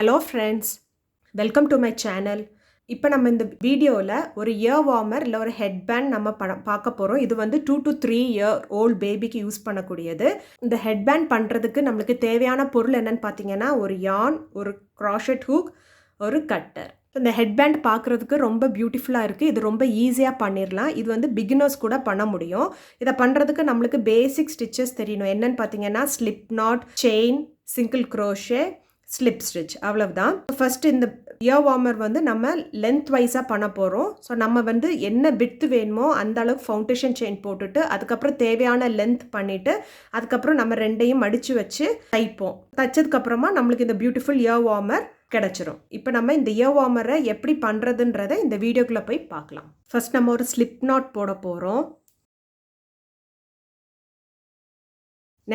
Hello friends, welcome to my channel. இப்போ நம்ம இந்த வீடியோவில் ஒரு இயர் வார்மர் இல்லை ஒரு ஹெட் பேண்ட் நம்ம பார்க்க போகிறோம். இது வந்து 2 to 3 இயர் ஓல்ட் பேபிக்கு யூஸ் பண்ணக்கூடியது. இந்த ஹெட் பேண்ட் பண்ணுறதுக்கு நம்மளுக்கு தேவையான பொருள் என்னென்னு பார்த்தீங்கன்னா, ஒரு யான், ஒரு க்ராஷெட் ஹூக், ஒரு கட்டர். இந்த ஹெட் பேண்ட் பார்க்குறதுக்கு ரொம்ப பியூட்டிஃபுல்லாக இருக்குது. இது ரொம்ப ஈஸியாக பண்ணிடலாம். இது வந்து பிகினர்ஸ் கூட பண்ண முடியும். இதை பண்ணுறதுக்கு நம்மளுக்கு பேசிக் ஸ்டிச்சஸ் தெரியணும். என்னென்னு பார்த்தீங்கன்னா, slip not, chain, single crochet, slip stitch, அவ்வளவுதான். ஃபஸ்ட்டு இந்த இயர் வார்மர் வந்து நம்ம லென்த் வைஸாக பண்ண போகிறோம். ஸோ நம்ம வந்து என்ன விட்த் வேணுமோ அந்த அளவுக்கு ஃபவுண்டேஷன் செயின் போட்டுட்டு அதுக்கப்புறம் தேவையான லென்த் பண்ணிவிட்டு அதுக்கப்புறம் நம்ம ரெண்டையும் மடித்து வச்சு தைப்போம். தைச்சதுக்கப்புறமா நம்மளுக்கு இந்த பியூட்டிஃபுல் இயர் வார்மர் கிடச்சிரும். இப்போ நம்ம இந்த இயர் வார்மரை எப்படி பண்ணுறதுன்றதை இந்த வீடியோக்குள்ளே போய் பார்க்கலாம். ஃபஸ்ட் நம்ம ஒரு ஸ்லிப் நாட் போட போகிறோம்.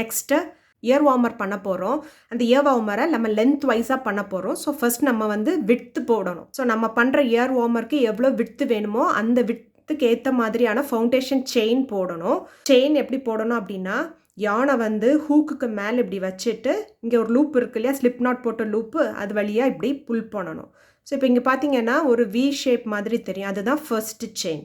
நெக்ஸ்ட்டு இயர் வார்மர் பண்ண போகிறோம். அந்த இயர் வார்மரை நம்ம லென்த் வைஸாக பண்ண போகிறோம். ஸோ ஃபஸ்ட் நம்ம வந்து விட்த்து போடணும். ஸோ நம்ம பண்ணுற இயர் வார்மருக்கு எவ்வளோ விட்த்து வேணுமோ அந்த விட்த்துக்கு ஏற்ற மாதிரியான ஃபவுண்டேஷன் செயின் போடணும். செயின் எப்படி போடணும் அப்படின்னா, யானை வந்து ஹூக்குக்கு மேலே இப்படி வச்சுட்டு இங்கே ஒரு லூப் இருக்கு இல்லையா, ஸ்லிப் நாட் போட்ட லூப்பு, அது வழியாக இப்படி புல் பண்ணணும். ஸோ இப்போ இங்கே பார்த்தீங்கன்னா ஒரு வி ஷேப் மாதிரி தெரியும். அதுதான் first chain.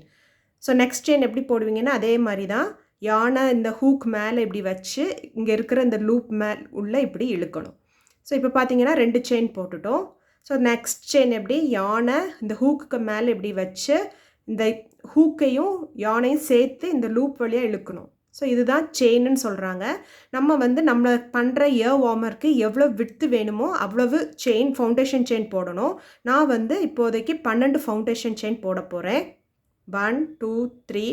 So next chain எப்படி போடுவீங்கன்னா அதே மாதிரி தான். யானை இந்த ஹூக் மேலே இப்படி வச்சு இங்கே இருக்கிற இந்த லூப் மேல் உள்ளே இப்படி இழுக்கணும். ஸோ இப்போ பார்த்தீங்கன்னா 2 செயின் போட்டுட்டோம். ஸோ நெக்ஸ்ட் செயின் எப்படி, யானை இந்த ஹூக்குக்கு மேலே இப்படி வச்சு இந்த ஹூக்கையும் யானையும் சேர்த்து இந்த லூப் வழியாக இழுக்கணும். ஸோ இதுதான் செயின்னு சொல்கிறாங்க. நம்ம வந்து நம்ம பண்ணுற இயர் வார்மருக்கு எவ்வளோ விட்த்து வேணுமோ அவ்வளவு செயின், ஃபவுண்டேஷன் செயின் போடணும். நான் வந்து இப்போதைக்கு 12 ஃபவுண்டேஷன் செயின் போட போகிறேன். 1 2 3.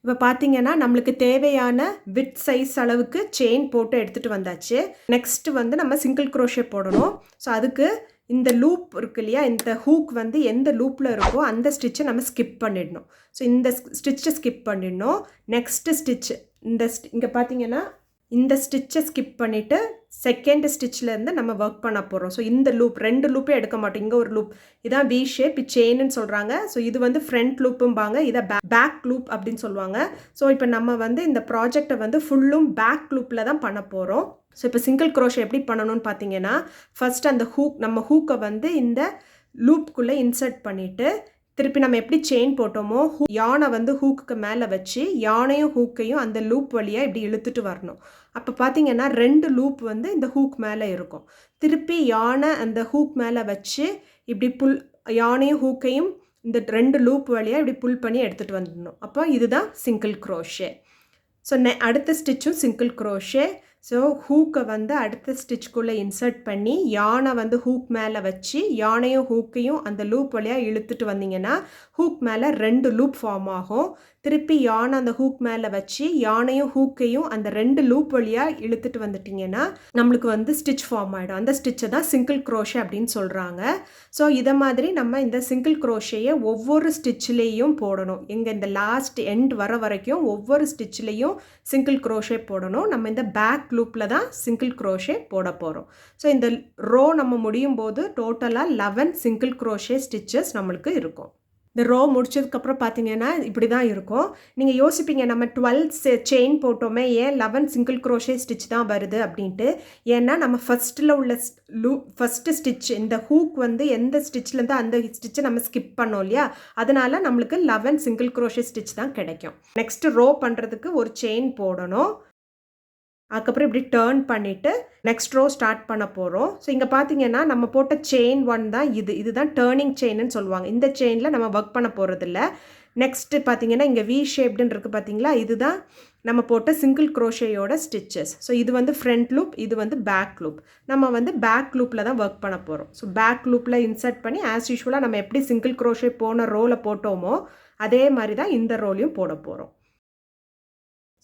இப்போ பார்த்தீங்கன்னா நம்மளுக்கு தேவையான விட் சைஸ் அளவுக்கு செயின் போட்டு எடுத்துகிட்டு வந்தாச்சு. நெக்ஸ்ட்டு வந்து நம்ம சிங்கிள் க்ரோஷே போடணும். ஸோ அதுக்கு இந்த லூப் இருக்கு இல்லையா, இந்த ஹூக் வந்து எந்த லூப்பில் இருக்கோ அந்த ஸ்டிச்சை நம்ம ஸ்கிப் பண்ணிடணும். ஸோ இந்த ஸ்டிச்சை ஸ்கிப் பண்ணிடணும். நெக்ஸ்ட்டு ஸ்டிச்சு இங்கே பார்த்தீங்கன்னா இந்த ஸ்டிச்சை ஸ்கிப் பண்ணிவிட்டு செகண்ட் ஸ்டிச்லேருந்து நம்ம ஒர்க் பண்ண போகிறோம். ஸோ இந்த லூப் 2 லூப்பே எடுக்க மாட்டோம். இங்கே ஒரு லூப், இதான் வி ஷேப், செயின்னு சொல்கிறாங்க. ஸோ இது வந்து ஃப்ரண்ட் லூப்பும்பாங்க, இதை பேக் லூப் அப்படின்னு சொல்லுவாங்க. ஸோ இப்போ நம்ம வந்து இந்த ப்ராஜெக்டை வந்து ஃபுல்லும் பேக் லூப்பில் தான் பண்ண போகிறோம். ஸோ இப்போ சிங்கிள் க்ரோஷே எப்படி பண்ணணும்னு பார்த்தீங்கன்னா, ஃபஸ்ட் அந்த நம்ம ஹூக்கை வந்து இந்த லூப்புக்குள்ளே இன்சர்ட் பண்ணிவிட்டு திருப்பி நம்ம எப்படி செயின் போட்டோமோ யானை வந்து ஹூக்குக்கு மேலே வச்சு யானையும் ஹூக்கையும் அந்த லூப் வழியாக இப்படி இழுத்துட்டு வரணும். அப்போ பார்த்தீங்கன்னா 2 லூப் வந்து இந்த ஹூக் மேலே இருக்கும். திருப்பி யானை அந்த ஹூக் மேலே வச்சு இப்படி யானையும் ஹூக்கையும் இந்த 2 லூப் வழியாக இப்படி புல் பண்ணி எடுத்துகிட்டு வந்துடணும். அப்போ இதுதான் சிங்கிள் க்ரோஷே. ஸோ அடுத்த ஸ்டிச்சும் சிங்கிள் க்ரோஷே. ஸோ ஹூக்கை வந்து அடுத்த ஸ்டிச்சுக்குள்ளே இன்சர்ட் பண்ணி யானை வந்து ஹூக் மேலே வச்சு யானையும் ஹூக்கையும் அந்த லூப் வழியாக இழுத்துட்டு வந்தீங்கன்னா ஹூக் மேலே 2 லூப் ஃபார்ம் ஆகும். திருப்பி யானை அந்த ஹூக் மேலே வச்சு யானையும் ஹூக்கையும் அந்த 2 லூப் வழியாக இழுத்துட்டு வந்துட்டிங்கன்னா நம்மளுக்கு வந்து ஸ்டிச் ஃபார்ம் ஆகிடும். அந்த ஸ்டிச்சை தான் சிங்கிள் க்ரோஷே அப்படின்னு சொல்கிறாங்க. ஸோ இதை மாதிரி நம்ம இந்த சிங்கிள் க்ரோஷேயை ஒவ்வொரு ஸ்டிச்லேயும் போடணும். எங்கே இந்த லாஸ்ட் எண்ட் வர வரைக்கும் ஒவ்வொரு ஸ்டிச்லேயும் சிங்கிள் க்ரோஷே போடணும். நம்ம இந்த பேக் லூப்பில் தான் சிங்கிள் க்ரோஷே போட போகிறோம். ஸோ இந்த ரோ நம்ம முடியும் போது டோட்டலாக 11 சிங்கிள் க்ரோஷே ஸ்டிச்சஸ் நம்மளுக்கு இருக்கும். இந்த ரோ முடிச்சதுக்கப்புறம் பார்த்தீங்கன்னா இப்படி தான் இருக்கும். நீங்கள் யோசிப்பீங்க, நம்ம 12 செயின் போட்டோமே, ஏன் 11 சிங்கிள் க்ரோஷே ஸ்டிச் தான் வருது அப்படின்ட்டு. ஏன்னா நம்ம ஃபஸ்ட்டில் உள்ள ஃபஸ்ட்டு ஸ்டிச், இந்த ஹூக் வந்து எந்த ஸ்டிச்லேருந்து அந்த ஸ்டிச்சை நம்ம ஸ்கிப் பண்ணோம் இல்லையா, அதனால் நம்மளுக்கு 11 சிங்கிள் க்ரோஷே ஸ்டிச் தான் கிடைக்கும். நெக்ஸ்ட்டு ரோ பண்ணுறதுக்கு ஒரு செயின் போடணும். அதுக்கப்புறம் இப்படி டேர்ன் பண்ணிவிட்டு நெக்ஸ்ட் ரோ ஸ்டார்ட் பண்ண போகிறோம். ஸோ இங்கே பார்த்தீங்கன்னா நம்ம போட்ட செயின் 1 தான் இதுதான் டேர்னிங் செயின்னு சொல்லுவாங்க. இந்த செயினில் நம்ம ஒர்க் பண்ண போகிறதில்ல. நெக்ஸ்ட்டு பார்த்தீங்கன்னா இங்கே வி ஷேப்டுன்னு இருக்குது பார்த்தீங்களா, இதுதான் நம்ம போட்ட சிங்கிள் க்ரோஷேயோட ஸ்டிச்சஸ். ஸோ இது வந்து ஃப்ரண்ட் லூப், இது வந்து பேக் லூப். நம்ம வந்து பேக் லூப்பில் தான் ஒர்க் பண்ண போகிறோம். ஸோ பேக் லூப்பில் இன்சர்ட் பண்ணி ஆஸ் யூஷுவலாக நம்ம எப்படி சிங்கிள் க்ரோஷே போன ரோவில் போட்டோமோ அதே மாதிரி தான் இந்த ரோலையும் போட போகிறோம்.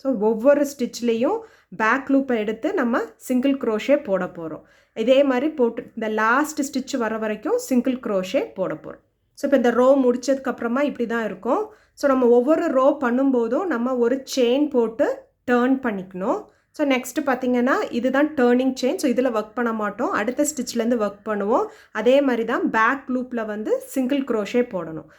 ஸோ ஒவ்வொரு ஸ்டிச்லேயும் பேக் லூப்பை எடுத்து நம்ம சிங்கிள் க்ரோஷே போட போகிறோம். இதே மாதிரி போட்டு இந்த லாஸ்ட் ஸ்டிச் வர வரைக்கும் சிங்கிள் க்ரோஷே போட போகிறோம். ஸோ இப்போ இந்த ரோ முடித்ததுக்கப்புறமா இப்படி தான் இருக்கும். ஸோ நம்ம ஒவ்வொரு ரோ பண்ணும்போதும் நம்ம ஒரு செயின் போட்டு டேர்ன் பண்ணிக்கணும். ஸோ நெக்ஸ்ட்டு பார்த்திங்கன்னா இதுதான் டேர்னிங் செயின். ஸோ இதில் ஒர்க் பண்ண மாட்டோம், அடுத்த ஸ்டிச்லேருந்து ஒர்க் பண்ணுவோம். அதே மாதிரி தான் பேக் லூப்பில் வந்து சிங்கிள் க்ரோஷே போடணும்.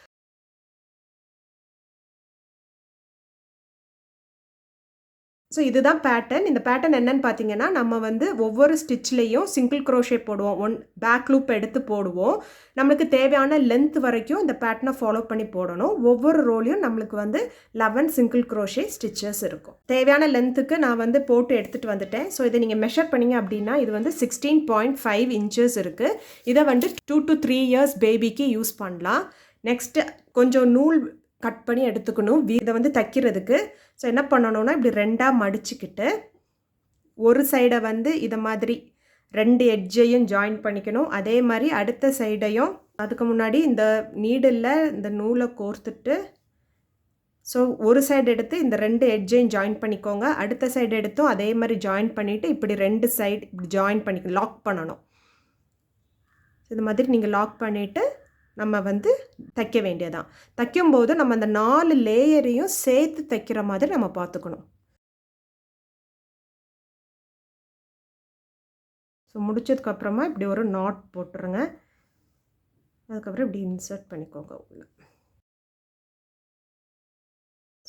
ஸோ இதுதான் பேட்டர்ன். இந்த பேட்டர்ன் என்னன்னு பார்த்தீங்கன்னா, நம்ம வந்து ஒவ்வொரு ஸ்டிச்லேயும் சிங்கிள் க்ரோஷே போடுவோம். பேக் லூப் எடுத்து போடுவோம். நம்மளுக்கு தேவையான லென்த் வரைக்கும் இந்த பேட்டர்னை ஃபாலோ பண்ணி போடணும். ஒவ்வொரு ரோலையும் நம்மளுக்கு வந்து 11 சிங்கிள் க்ரோஷே ஸ்டிச்சஸ் இருக்கும். தேவையான லென்த்துக்கு நான் வந்து போட்டு எடுத்துகிட்டு வந்துட்டேன். ஸோ இதை நீங்கள் மெஷர் பண்ணிங்க அப்படின்னா இது வந்து 16.5 இன்ச்சஸ் இருக்குது. இதை வந்து 2 to 3 இயர்ஸ் பேபிக்கு யூஸ் பண்ணலாம். நெக்ஸ்ட்டு கொஞ்சம் நூல் கட் பண்ணி எடுத்துக்கணும் இதை வந்து தைக்கிறதுக்கு. ஸோ என்ன பண்ணணும்னா இப்படி 2ஆக மடிச்சுக்கிட்டு ஒரு சைடை வந்து இதை மாதிரி 2 எட்ஜையும் ஜாயின் பண்ணிக்கணும். அதே மாதிரி அடுத்த சைடையும். அதுக்கு முன்னாடி இந்த நீடில் இந்த நூலை கோர்த்துட்டு ஸோ ஒரு சைடு எடுத்து இந்த 2 எட்ஜையும் ஜாயின் பண்ணிக்கோங்க. அடுத்த சைடு எடுத்தும் அதே மாதிரி ஜாயின் பண்ணிவிட்டு இப்படி 2 சைடு இப்படி ஜாயின் பண்ணிக்க லாக் பண்ணணும். இது மாதிரி நீங்கள் லாக் பண்ணிவிட்டு நம்ம வந்து தைக்க வேண்டியதான். தைக்கும்போது நம்ம அந்த 4 லேயரையும் சேர்த்து தைக்கிற மாதிரி நம்ம பார்த்துக்கணும். ஸோ முடிச்சதுக்கப்புறமா இப்படி ஒரு நாட் போட்டுருங்க. அதுக்கப்புறம் இப்படி இன்சர்ட் பண்ணிக்கோங்க உள்ள.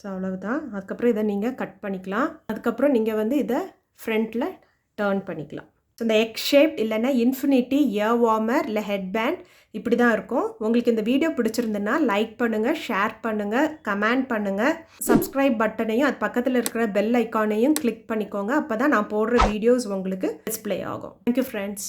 ஸோ அவ்வளவுதான். அதுக்கப்புறம் இதை நீங்கள் கட் பண்ணிக்கலாம். அதுக்கப்புறம் நீங்கள் வந்து இதை ஃப்ரண்ட்டில் டர்ன் பண்ணிக்கலாம். ஸோ இந்த எக் ஷேப் இல்லைன்னா இன்ஃபினிட்டி இயர் வார்மர் இல்லை ஹெட் பேண்ட் இப்படி தான் இருக்கும். உங்களுக்கு இந்த வீடியோ பிடிச்சிருந்துன்னா லைக் பண்ணுங்கள், ஷேர் பண்ணுங்கள், கமெண்ட் பண்ணுங்கள். சப்ஸ்கிரைப் பட்டனையும் அது பக்கத்தில் இருக்கிற பெல் ஐக்கானையும் கிளிக் பண்ணிக்கோங்க. அப்போ தான் நான் போடுற வீடியோஸ் உங்களுக்கு டிஸ்ப்ளே ஆகும். Thank you friends.